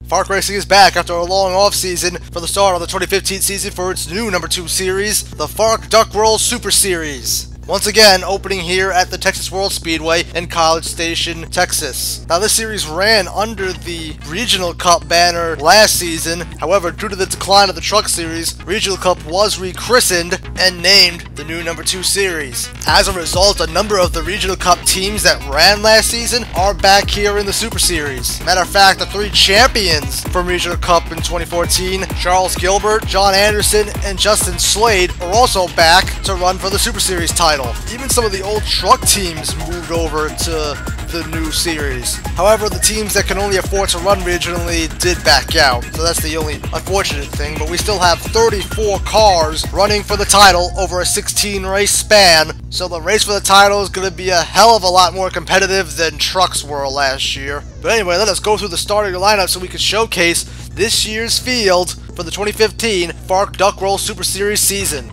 FARC Racing is back after a long off-season for the start of the 2015 season for its new number 2 series, the FARC Duckroll Super Series. Once again, opening here at the Texas World Speedway in Collage Station, Texas. Now, this series ran under the Regional Cup banner last season. However, due to the decline of the Truck Series, Regional Cup was rechristened and named the new number 2 series. As a result, a number of the Regional Cup teams that ran last season are back here in the Super Series. Matter of fact, the 3 champions from Regional Cup in 2014, Charles Gilbert, John Anderson, and Justin Slade, are also back to run for the Super Series title. Even some of the old truck teams moved over to the new series. However, the teams that can only afford to run regionally did back out, so that's the only unfortunate thing, but we still have 34 cars running for the title over a 16 race span, so the race for the title is going to be a hell of a lot more competitive than trucks were last year. But anyway, let us go through the starting lineup so we can showcase this year's field for the 2015 FARC Duckroll Super Series season.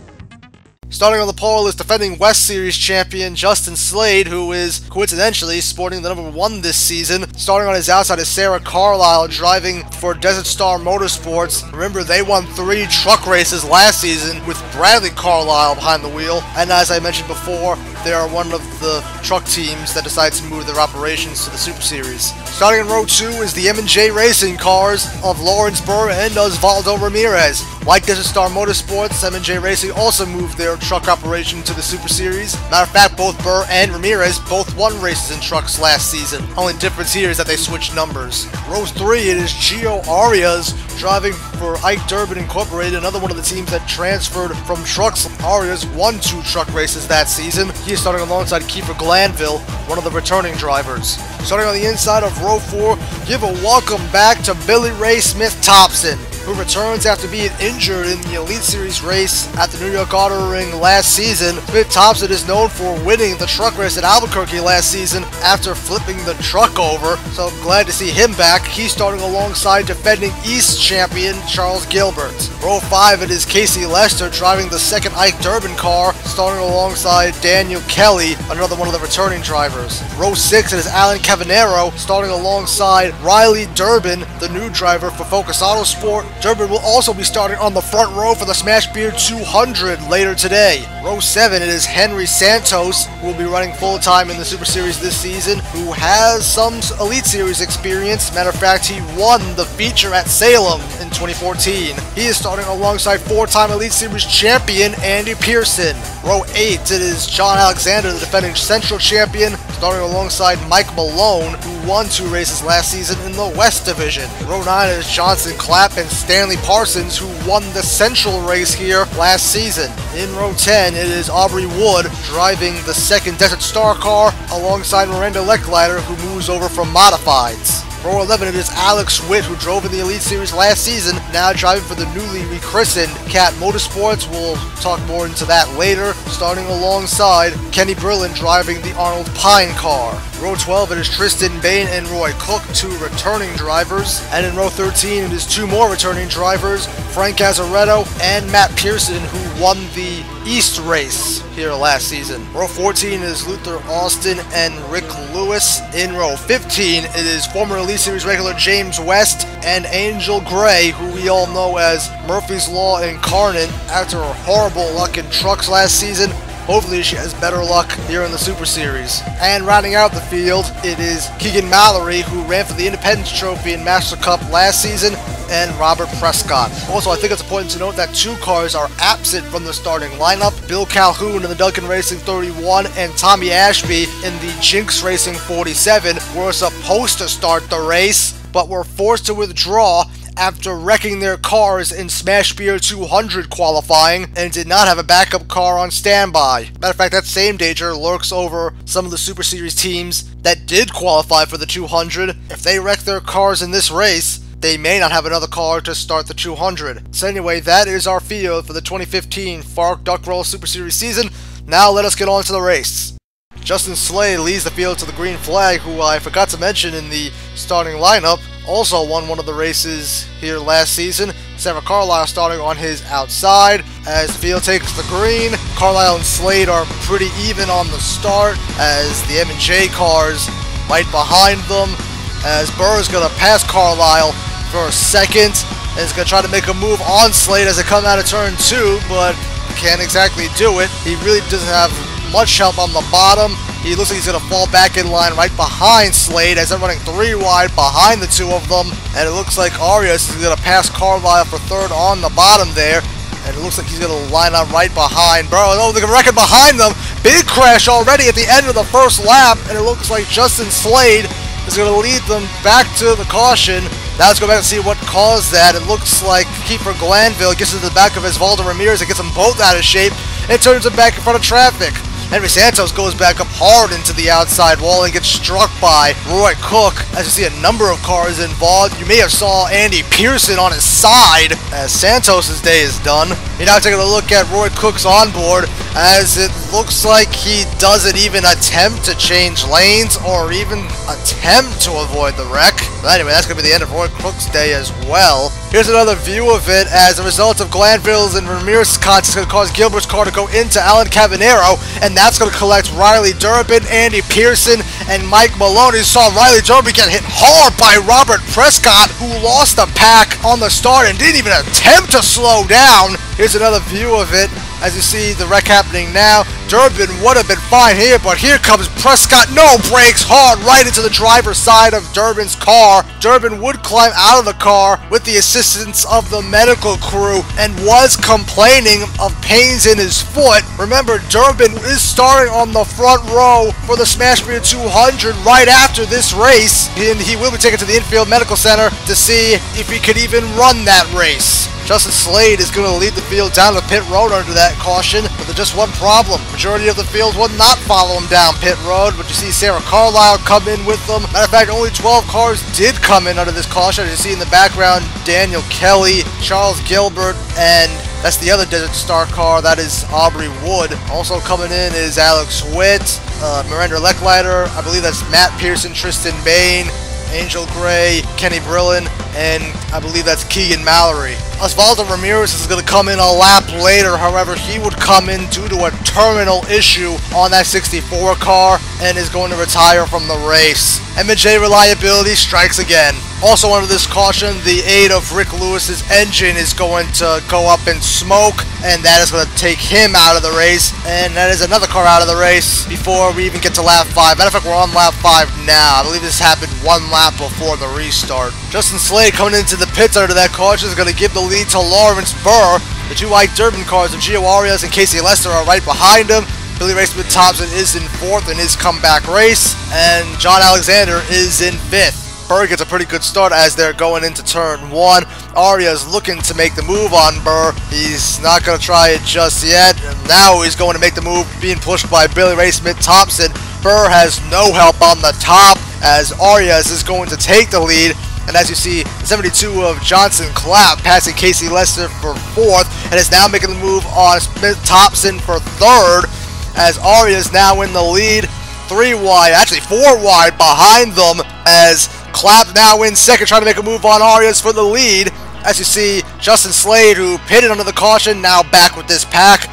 Starting on the pole is defending West Series champion Justin Slade, who is coincidentally sporting the number 1 this season. Starting on his outside is Sarah Carlisle, driving for Desert Star Motorsports. Remember, they won 3 truck races last season with Bradley Carlisle behind the wheel. And as I mentioned before, they are one of the truck teams that decides to move their operations to the Super Series. Starting in row 2 is the M&J Racing cars of Lawrence Burr and Osvaldo Ramirez. Like Desert Star Motorsports, M&J Racing also moved their truck operation to the Super Series. Matter of fact, both Burr and Ramirez both won races in trucks last season. Only difference here is that they switched numbers. Row 3, it is Gio Arias driving for Ike Durbin Incorporated, another one of the teams that transferred from trucks. Arias won 2 truck races that season. He is starting alongside Kiefer Glanville, one of the returning drivers. Starting on the inside of row 4, give a welcome back to Billy Ray Smith-Thompson, who returns after being injured in the Elite Series race at the New York Auto Ring last season. Smith-Thompson is known for winning the truck race at Albuquerque last season after flipping the truck over, so I'm glad to see him back. He's starting alongside defending East champion Charles Gilbert. Row 5, it is Casey Lester driving the second Ike Durbin car, starting alongside Daniel Kelly, another one of the returning drivers. Row 6, it is Alan Cavanero starting alongside Riley Durbin, the new driver for Focus Autosport. Durbin will also be starting on the front row for the Smash Beer 200 later today. Row 7, it is Henry Santos, who will be running full-time in the Super Series this season, who has some Elite Series experience. Matter of fact, he won the feature at Salem in 2014. He is starting alongside 4-time Elite Series champion Andy Pearson. Row 8, it is John Alexander, the defending Central champion, starting alongside Mike Malone, who won 2 races last season in the West Division. Row 9 is Johnson Clapp and Stanley Parsons, who won the Central race here last season. In row 10, it is Aubrey Wood driving the second Desert Star car alongside Miranda Lecklader, who moves over from Modifieds. Row 11, it is Alex Witt, who drove in the Elite Series last season, now driving for the newly rechristened Cat Motorsports. We'll talk more into that later. Starting alongside Kenny Berlin driving the Arnold Pine car. Row 12, it is Tristan Bain and Roy Cook, 2 returning drivers. And in row 13, it is 2 more returning drivers, Frank Azaretto and Matt Pearson, who won the East race here last season. Row 14 is Luther Austin and Rick Lewis. In row 15, it is former Elite Series regular James West and Angel Gray, who we all know as Murphy's Law incarnate. After her horrible luck in trucks last season, hopefully she has better luck here in the Super Series. And rounding out the field, it is Keegan Mallory, who ran for the Independence Trophy in Master Cup last season, and Robert Prescott. Also, I think it's important to note that 2 cars are absent from the starting lineup. Bill Calhoun in the Duncan Racing 31 and Tommy Ashby in the Jinx Racing 47 were supposed to start the race, but were forced to withdraw after wrecking their cars in Smash Beer 200 qualifying and did not have a backup car on standby. Matter of fact, that same danger lurks over some of the Super Series teams that did qualify for the 200. If they wreck their cars in this race, they may not have another car to start the 200. So anyway, that is our field for the 2015 FARC Duckroll Super Series season. Now let us get on to the race. Justin Slade leads the field to the green flag, who I forgot to mention in the starting lineup, also won one of the races here last season. Sarah Carlisle starting on his outside. As the field takes the green, Carlisle and Slade are pretty even on the start, as the M&J cars right behind them, as Burr is going to pass Carlisle for second. And is going to try to make a move on Slade as they come out of turn 2, but can't exactly do it. He really doesn't have much help on the bottom. He looks like he's going to fall back in line right behind Slade as they're running 3 wide behind the two of them. And it looks like Arias is going to pass Carlisle for third on the bottom there. And it looks like he's going to line up right behind Burrow. Oh, the record behind them. Big crash already at the end of the first lap. And it looks like Justin Slade is going to lead them back to the caution. Now let's go back and see what caused that. It looks like Kiefer Glanville gets to the back of Osvaldo Ramirez and gets them both out of shape and turns them back in front of traffic. Henry Santos goes back up hard into the outside wall and gets struck by Roy Cook. As you see a number of cars involved, you may have saw Andy Pearson on his side as Santos' day is done. You're now taking a look at Roy Cook's onboard as it looks like he doesn't even attempt to change lanes or even attempt to avoid the wreck. But anyway, that's going to be the end of Roy Cook's day as well. Here's another view of it as a result of Glanville's and Ramirez's contest going to cause Gilbert's car to go into Alan Cabanero, and that's going to collect Riley Durbin, Andy Pearson, and Mike Maloney. You saw Riley Durbin get hit hard by Robert Prescott, who lost the pack on the start and didn't even attempt to slow down. Here's another view of it. As you see the wreck happening now, Durbin would have been fine here, but here comes Prescott. No brakes, hard right into the driver's side of Durbin's car. Durbin would climb out of the car with the assistance of the medical crew and was complaining of pains in his foot. Remember, Durbin is starting on the front row for the Smash Beer 200 right after this race, and he will be taken to the infield medical center to see if he could even run that race. Justin Slade is going to lead the field down the pit road under that caution, but there's just one problem. Majority of the field will not follow him down pit road, but you see Sarah Carlisle come in with them. Matter of fact, only 12 cars did come in under this caution. As you see in the background, Daniel Kelly, Charles Gilbert, and that's the other Desert Star car. That is Aubrey Wood. Also coming in is Alex Witt, Miranda Leckleiter. I believe that's Matt Pearson, Tristan Bain, Angel Gray, Kenny Brillen, and I believe that's Keegan Mallory. Osvaldo Ramirez is going to come in a lap later. However, he would come in due to a terminal issue on that 64 car and is going to retire from the race. M&J reliability strikes again. Also under this caution, the aid of Rick Lewis's engine is going to go up in smoke, and that is going to take him out of the race, and that is another car out of the race before we even get to lap 5. Matter of fact, we're on lap 5 now. I believe this happened 1 lap before the restart. Justin Slade coming into the pits under that caution is going to give the lead to Lawrence Burr. The two white Durbin cars of Gio Arias and Casey Lester are right behind him. Billy Ray Smith-Thompson is in 4th in his comeback race, and John Alexander is in 5th. Burr gets a pretty good start as they're going into turn 1. Arias looking to make the move on Burr. He's not going to try it just yet. And now he's going to make the move, being pushed by Billy Ray Smith-Thompson. Burr has no help on the top as Arias is going to take the lead. And as you see, 72 of Johnson Clapp passing Casey Lester for 4th and is now making the move on Smith-Thompson for 3rd as Arias now in the lead. 3 wide, actually 4 wide behind them as Clapp now in 2nd, trying to make a move on Arias for the lead. As you see, Justin Slade, who pitted under the caution, now back with this pack.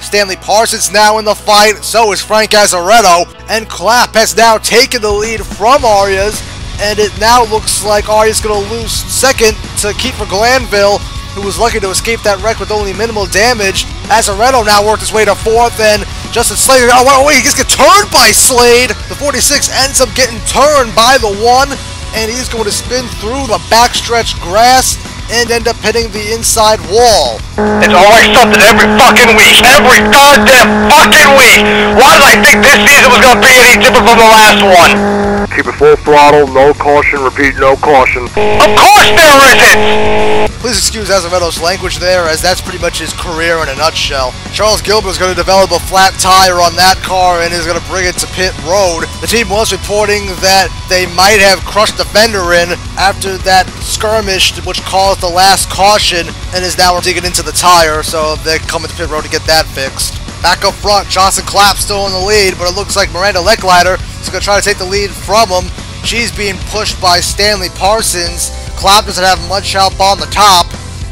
Stanley Parsons now in the fight, so is Frank Azaretto. And Clapp has now taken the lead from Arias, and it now looks like Arias is going to lose 2nd to Kiefer Glanville, who was lucky to escape that wreck with only minimal damage. Azaretto now worked his way to 4th, and Justin Slade, oh wait, he just gets turned by Slade. The 46 ends up getting turned by the 1, and he's going to spin through the backstretch grass and end up hitting the inside wall. It's always something every fucking week. Every goddamn fucking week. Why did I think this season was going to be any different from the last one? Keep it full throttle, no caution, repeat, no caution. Of course there isn't! Please excuse Azaretto's language there, as that's pretty much his career in a nutshell. Charles Gilbert is going to develop a flat tire on that car and is going to bring it to pit road. The team was reporting that they might have crushed the fender in after that skirmish, which caused the last caution, and is now digging into the tire, so they're coming to pit road to get that fixed. Back up front, Johnson Clapp still in the lead, but it looks like Miranda Leckleiter is going to try to take the lead from him. She's being pushed by Stanley Parsons. Clapp doesn't have much help on the top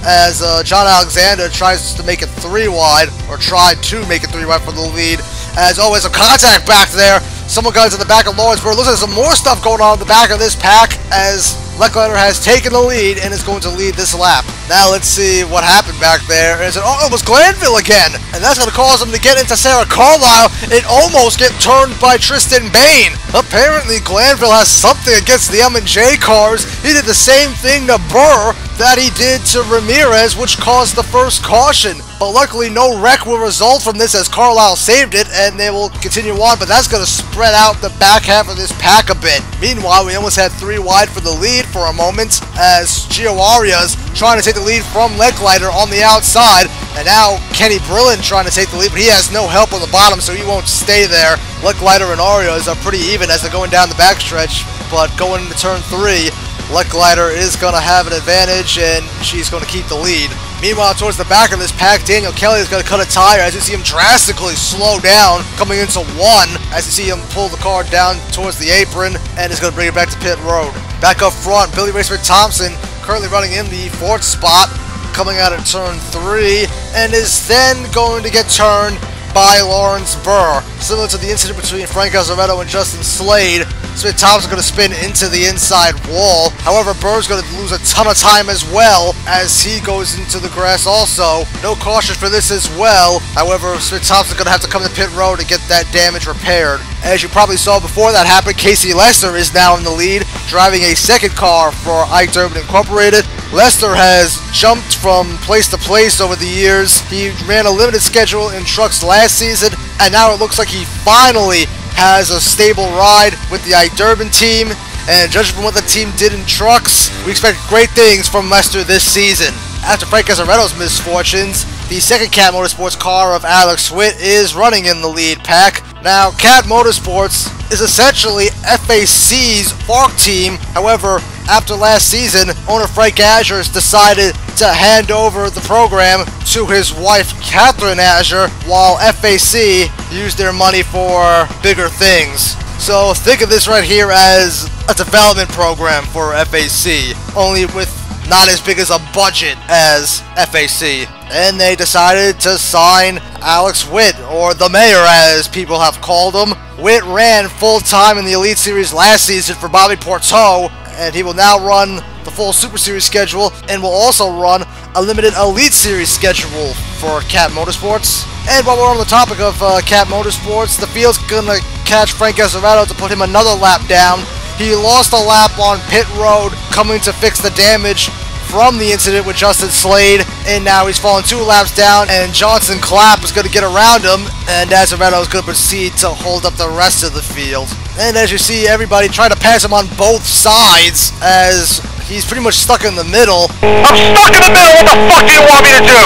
as John Alexander tries to make it 3 wide, or tried to make it 3 wide for the lead. As always, a contact back there. Someone got into the back of Lawrence Burr. Looks like there's some more stuff going on in the back of this pack as Leckliner has taken the lead and is going to lead this lap. Now let's see what happened back there. And it was Glanville again, and that's going to cause him to get into Sarah Carlisle and almost get turned by Tristan Bain. Apparently Glanville has something against the M&J cars. He did the same thing to Burr that he did to Ramirez, which caused the first caution. But luckily no wreck will result from this as Carlisle saved it, and they will continue on, but that's going to spread out the back half of this pack a bit. Meanwhile, we almost had 3 wide for the lead for a moment as Gio Arias trying to take the lead from Leckliner on the outside, and now Kenny Brillen trying to take the lead, but he has no help on the bottom, so he won't stay there. Leckliner and Arias are pretty even as they're going down the backstretch, but going into turn 3, Leckliner is going to have an advantage, and she's going to keep the lead. Meanwhile, towards the back of this pack, Daniel Kelly is going to cut a tire as you see him drastically slow down, coming into 1, as you see him pull the car down towards the apron, and is going to bring it back to pit road. Back up front, Billy Ray Smith Thompson, currently running in the 4th spot, coming out of turn 3, and is then going to get turned by Lawrence Burr. Similar to the incident between Frank Azaretto and Justin Slade, Smith Thompson going to spin into the inside wall. However, Burr's going to lose a ton of time as well as he goes into the grass also. No caution for this as well. However, Smith Thompson's going to have to come to pit road to get that damage repaired. As you probably saw before that happened, Casey Lester is now in the lead, driving a second car for Ike Durbin Incorporated. Lester has jumped from place to place over the years. He ran a limited schedule in trucks last season, and now it looks like he finally has a stable ride with the Ike Durbin team. And judging from what the team did in trucks, we expect great things from Lester this season. After Frank Azaretto's misfortunes, the second Cat Motorsports car of Alex Witt is running in the lead pack. Now, Cat Motorsports is essentially FAC's FARC team. However, after last season, owner Frank Azure decided to hand over the program to his wife, Catherine Azure, while FAC used their money for bigger things. So think of this right here as a development program for FAC, only with not as big as a budget as FAC. And they decided to sign Alex Witt, or the mayor as people have called him. Witt ran full-time in the Elite Series last season for Bobby Porteau, and he will now run the full Super Series schedule and will also run a limited Elite Series schedule for Cat Motorsports. And while we're on the topic of Cat Motorsports, the field's gonna catch Frank Azaretto to put him another lap down. He lost a lap on pit road coming to fix the damage from the incident with Justin Slade, and now he's fallen 2 laps down, and Johnson Clapp is going to get around him, and Azaretto is going to proceed to hold up the rest of the field. And as you see, everybody trying to pass him on both sides as he's pretty much stuck in the middle. I'm stuck in the middle, what the fuck do you want me to do?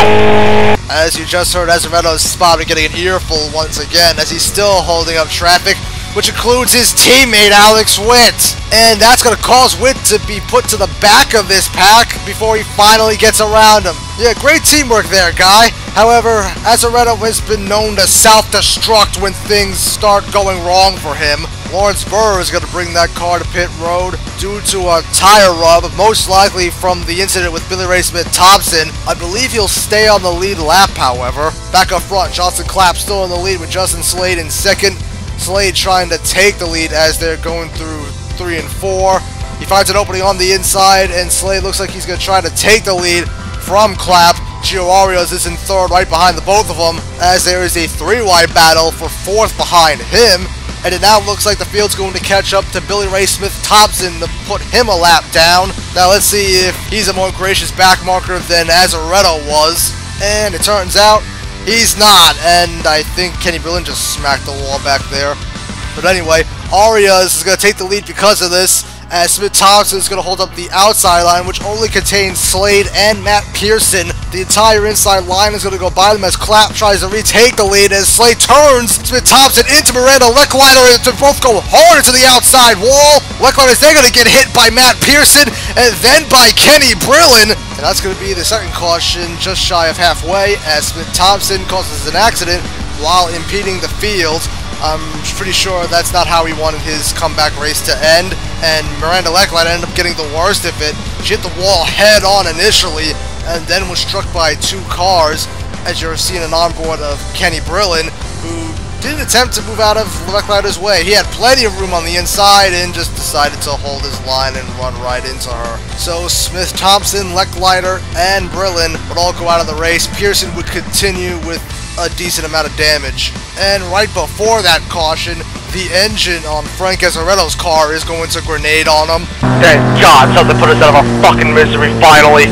As you just heard, Azaretto's spotted getting an earful once again as he's still holding up traffic, which includes his teammate Alex Witt. And that's going to cause Witt to be put to the back of this pack before he finally gets around him. Yeah, great teamwork there, guy. However, Azaretto has been known to self-destruct when things start going wrong for him. Lawrence Burr is going to bring that car to pit road due to a tire rub, most likely from the incident with Billy Ray Smith Thompson. I believe he'll stay on the lead lap, however. Back up front, Johnson Clapp still in the lead with Justin Slade in second. Slade trying to take the lead as they're going through 3 and 4. He finds an opening on the inside, and Slade looks like he's going to try to take the lead from Clapp. Gio Arias is in third right behind the both of them, as there is a 3-wide battle for 4th behind him. And it now looks like the field's going to catch up to Billy Ray Smith Thompson to put him a lap down. Now let's see if he's a more gracious backmarker than Azaretto was. And it turns out he's not, and I think Kenny Brillen just smacked the wall back there. But anyway, Arias is going to take the lead because of this, as Smith Thompson is going to hold up the outside line, which only contains Slade and Matt Pearson. The entire inside line is going to go by them as Clapp tries to retake the lead as Slade turns Smith Thompson into Miranda Leckliner to both go hard into the outside wall. Leckliner is then going to get hit by Matt Pearson and then by Kenny Brillen. And that's going to be the second caution just shy of halfway as Smith Thompson causes an accident while impeding the field. I'm pretty sure that's not how he wanted his comeback race to end, and Miranda Leckliner ended up getting the worst of it. She hit the wall head on initially, and then was struck by 2 cars, as you're seeing an onboard of Kenny Brillen, who didn't attempt to move out of Lechrider's way. He had plenty of room on the inside and just decided to hold his line and run right into her. So Smith, Thompson, Lechrider, and Brillin would all go out of the race. Pearson would continue with a decent amount of damage. And right before that caution, the engine on Frank Azaretto's car is going to grenade on him. Thank God, something put us out of our fucking misery finally.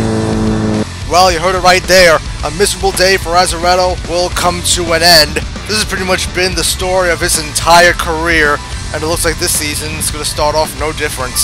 Well, you heard it right there. A miserable day for Azaretto will come to an end. This has pretty much been the story of his entire career, and it looks like this season is going to start off no different.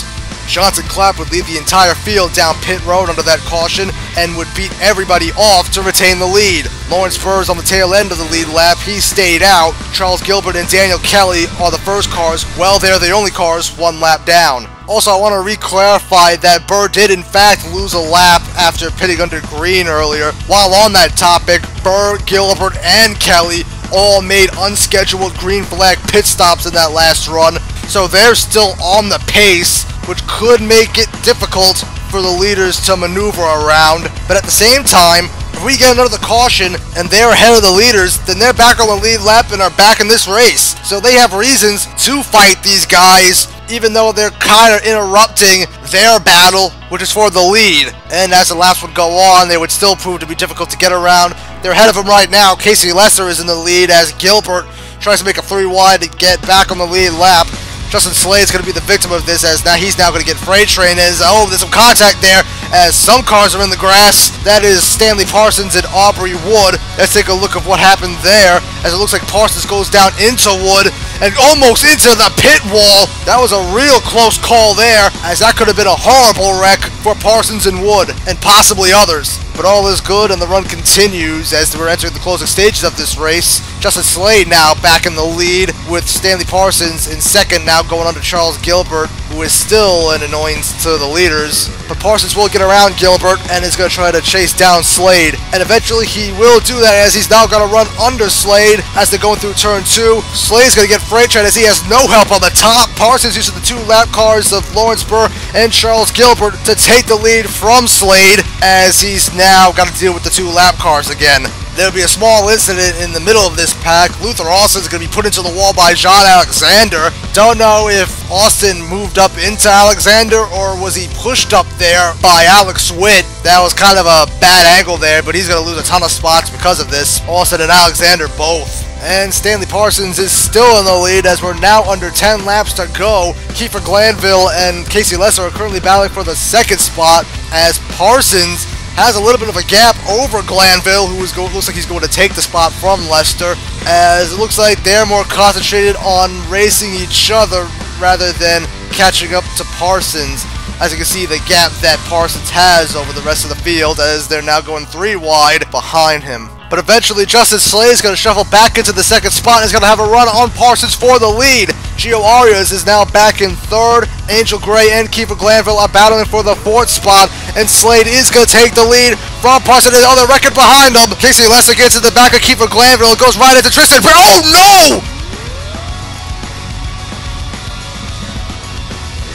Johnson Clapp would lead the entire field down pit road under that caution and would beat everybody off to retain the lead. Lawrence Burrs on the tail end of the lead lap, he stayed out. Charles Gilbert and Daniel Kelly are the first cars. Well, they're the only cars 1 lap down. Also, I want to re-clarify that Burr did in fact lose a lap after pitting under green earlier. While on that topic, Burr, Gilbert, and Kelly all made unscheduled green flag pit stops in that last run, so they're still on the pace, which could make it difficult for the leaders to maneuver around. But at the same time, if we get another caution and they're ahead of the leaders, then they're back on the lead lap and are back in this race. So they have reasons to fight these guys, even though they're kind of interrupting their battle, which is for the lead. And as the laps would go on, they would still prove to be difficult to get around. They're ahead of them right now. Casey Lesser is in the lead as Gilbert tries to make a 3 wide to get back on the lead lap. Justin Slade's going to be the victim of this, as now he's now going to get freight trained as, oh, there's some contact there as some cars are in the grass. That is Stanley Parsons and Aubrey Wood. Let's take a look at what happened there, as it looks like Parsons goes down into Wood and almost into the pit wall. That was a real close call there, as that could have been a horrible wreck for Parsons and Wood, and possibly others. But all is good, and the run continues as we're entering the closing stages of this race. Justin Slade now back in the lead, with Stanley Parsons in second, now going under Charles Gilbert, who is still an annoyance to the leaders. But Parsons will get around Gilbert and is going to try to chase down Slade. And eventually he will do that, as he's now going to run under Slade as they're going through turn 2. Slade's going to get freight trained as he has no help on the top. Parsons using the 2 lap cars of Lawrence Burr and Charles Gilbert to take the lead from Slade, as he's now got to deal with the 2 lap cars again. There'll be a small incident in the middle of this pack. Luther Austin's going to be put into the wall by John Alexander. Don't know if Austin moved up into Alexander or was he pushed up there by Alex Witt. That was kind of a bad angle there, but he's going to lose a ton of spots because of this. Austin and Alexander both. And Stanley Parsons is still in the lead as we're now under 10 laps to go. Kiefer Glanville and Casey Lesser are currently battling for the 2nd spot, as Parsons has a little bit of a gap over Glanville, who looks like he's going to take the spot from Lester, as it looks like they're more concentrated on racing each other rather than catching up to Parsons. As you can see, the gap that Parsons has over the rest of the field, as they're now going 3 wide behind him. But eventually, Justin Slade is going to shuffle back into the 2nd spot and is going to have a run on Parsons for the lead. Gio Arias is now back in 3rd. Angel Gray and Kiefer Glanville are battling for the 4th spot, and Slade is going to take the lead from Parsons. And the record behind him. Casey Lesser gets in the back of Kiefer Glanville and goes right into Tristan. Oh no!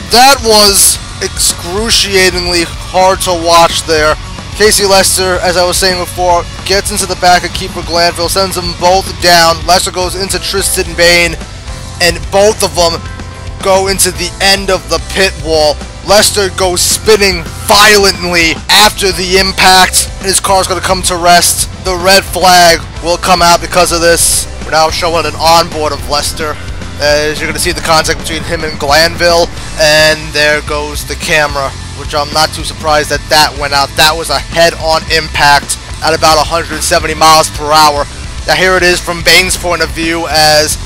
That was excruciatingly hard to watch there. Casey Lester, as I was saying before, gets into the back of Kiefer Glanville, sends them both down. Lester goes into Tristan Bain, and both of them go into the end of the pit wall. Lester goes spinning violently after the impact, and his car's going to come to rest. The red flag will come out because of this. We're now showing an onboard of Lester, as you're going to see the contact between him and Glanville, and there goes the camera, which I'm not too surprised that that went out. That was a head-on impact at about 170 miles per hour. Now here it is from Bain's point of view, as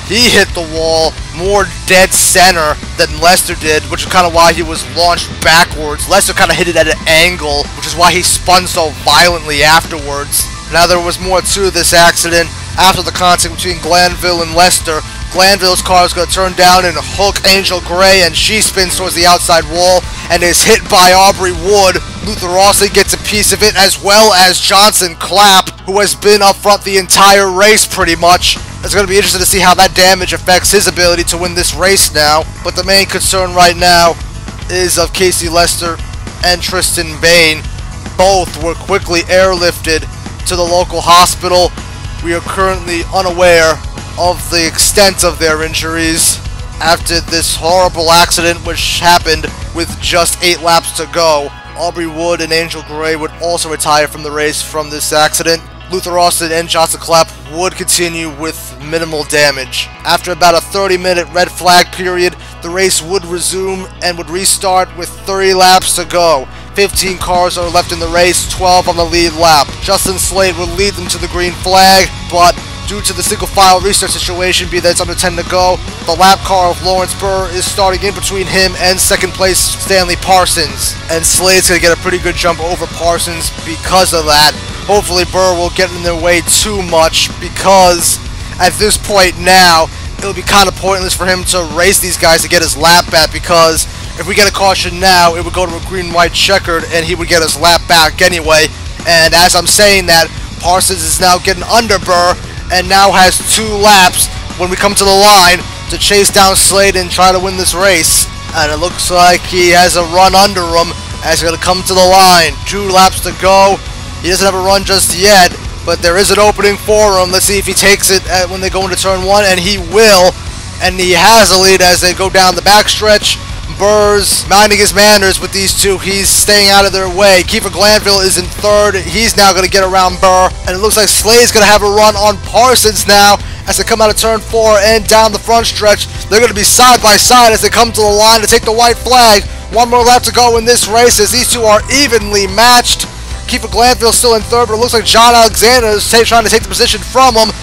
he hit the wall more dead center than Lester did, which is kind of why he was launched backwards. Lester kind of hit it at an angle, which is why he spun so violently afterwards. Now there was more to this accident. After the contact between Glanville and Lester, Glanville's car is going to turn down and hook Angel Gray, and she spins towards the outside wall and is hit by Aubrey Wood. Luther Austin gets a piece of it, as well as Johnson Clapp, who has been up front the entire race pretty much. It's going to be interesting to see how that damage affects his ability to win this race now. But the main concern right now is of Casey Lester and Tristan Bain. Both were quickly airlifted to the local hospital. We are currently unaware of the extent of their injuries after this horrible accident which happened with just 8 laps to go. Aubrey Wood and Angel Gray would also retire from the race from this accident. Luther Austin and Johnson Clapp would continue with minimal damage. After about a 30-minute red flag period, the race would resume and would restart with 30 laps to go. 15 cars are left in the race, 12 on the lead lap. Justin Slade would lead them to the green flag, but due to the single file restart situation, be that it's under 10 to go, the lap car of Lawrence Burr is starting in between him and second place Stanley Parsons. And Slade's going to get a pretty good jump over Parsons because of that. Hopefully Burr will get in their way too much, because at this point now, it'll be kind of pointless for him to race these guys to get his lap back, because if we get a caution now, it would go to a green-white checkered, and he would get his lap back anyway. And as I'm saying that, Parsons is now getting under Burr, and now has 2 laps when we come to the line to chase down Slade and try to win this race. And it looks like he has a run under him as he's going to come to the line. 2 laps to go. He doesn't have a run just yet, but there is an opening for him. Let's see if he takes it when they go into turn 1, and he will. And he has a lead as they go down the backstretch. Burr's minding his manners with these 2. He's staying out of their way. Kiefer Glanville is in 3rd. He's now going to get around Burr. And it looks like Slade's going to have a run on Parsons now as they come out of turn 4 and down the front stretch. They're going to be side by side as they come to the line to take the white flag. 1 more lap to go in this race as these 2 are evenly matched. Kiefer Glanville still in 3rd, but it looks like John Alexander is trying to take the position from him.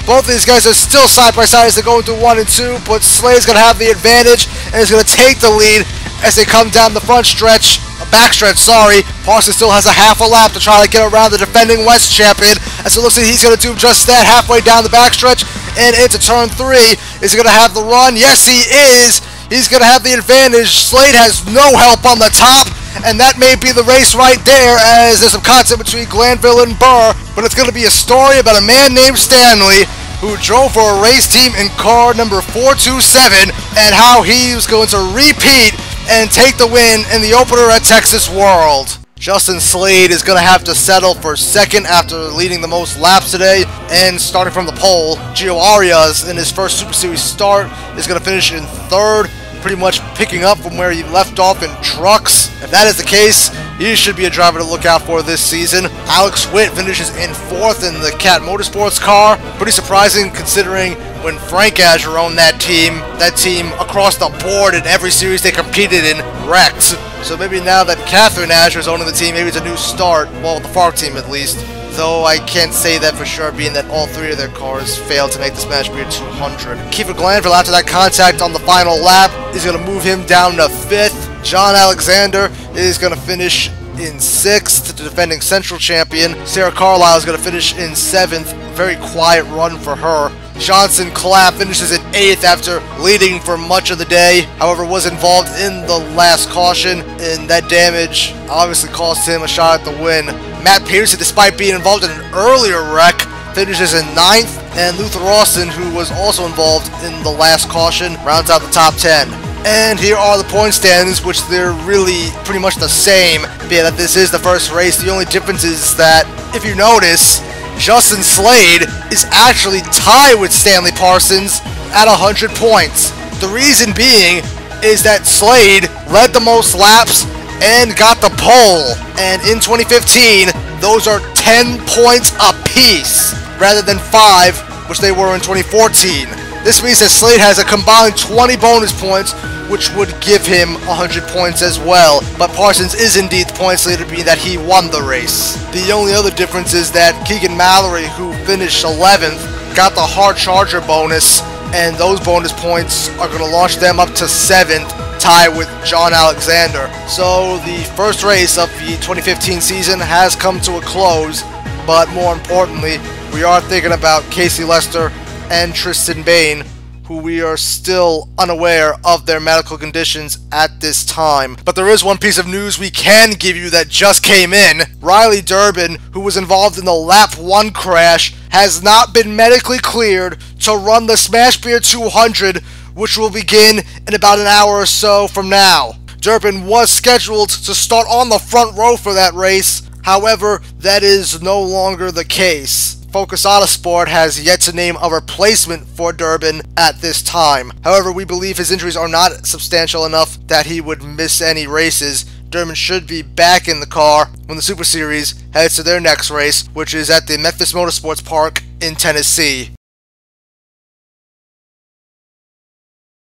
Both of these guys are still side by side as they go into 1 and 2, but Slade's going to have the advantage and is going to take the lead as they come down the front stretch, backstretch, sorry. Parsons still has a half a lap to try to get around the defending West champion, as it looks like he's going to do just that halfway down the backstretch and into turn 3. Is he going to have the run? Yes, he is. He's going to have the advantage. Slade has no help on the top, and that may be the race right there, as there's some contact between Glanville and Burr. But it's going to be a story about a man named Stanley who drove for a race team in car number 427, and how he was going to repeat and take the win in the opener at Texas World. Justin Slade is going to have to settle for 2nd after leading the most laps today, and starting from the pole, Gio Arias in his first Super Series start is going to finish in 3rd, pretty much picking up from where he left off in trucks. If that is the case, he should be a driver to look out for this season. Alex Witt finishes in 4th in the Cat Motorsports car. Pretty surprising considering when Frank Azure owned that team across the board in every series they competed in wrecked. So maybe now that Catherine Azure is owning the team, maybe it's a new start. Well, the FARC team at least. Though I can't say that for sure, being that all 3 of their cars failed to make the Smash Beer 200. Kiefer Glanville, after that contact on the final lap, is going to move him down to 5th. John Alexander is going to finish in 6th, the defending Central champion. Sarah Carlisle is going to finish in 7th. Very quiet run for her. Johnson Clapp finishes in 8th after leading for much of the day. However, was involved in the last caution, and that damage obviously cost him a shot at the win. Matt Peterson, despite being involved in an earlier wreck, finishes in 9th, and Luther Austin, who was also involved in the last caution, rounds out the top 10. And here are the point standings, which they're really pretty much the same, being that this is the first race. The only difference is that, if you notice, Justin Slade is actually tied with Stanley Parsons at 100 points. The reason being is that Slade led the most laps and got the pole. And in 2015, those are 10 points apiece, rather than 5, which they were in 2014. This means that Slade has a combined 20 bonus points, which would give him 100 points as well. But Parsons is indeed the points leader, being that he won the race. The only other difference is that Keegan Mallory, who finished 11th, got the hard charger bonus, and those bonus points are going to launch them up to 7th, tied with John Alexander. So the first race of the 2015 season has come to a close, but more importantly, we are thinking about Casey Lester and Tristan Bain, who we are still unaware of their medical conditions at this time. But there is one piece of news we can give you that just came in. Riley Durbin, who was involved in the Lap 1 crash, has not been medically cleared to run the Smash Beer 200, which will begin in about an hour or so from now. Durbin was scheduled to start on the front row for that race. However, that is no longer the case. Focus Autosport has yet to name a replacement for Durbin at this time. However, we believe his injuries are not substantial enough that he would miss any races. Durbin should be back in the car when the Super Series heads to their next race, which is at the Memphis Motorsports Park in Tennessee.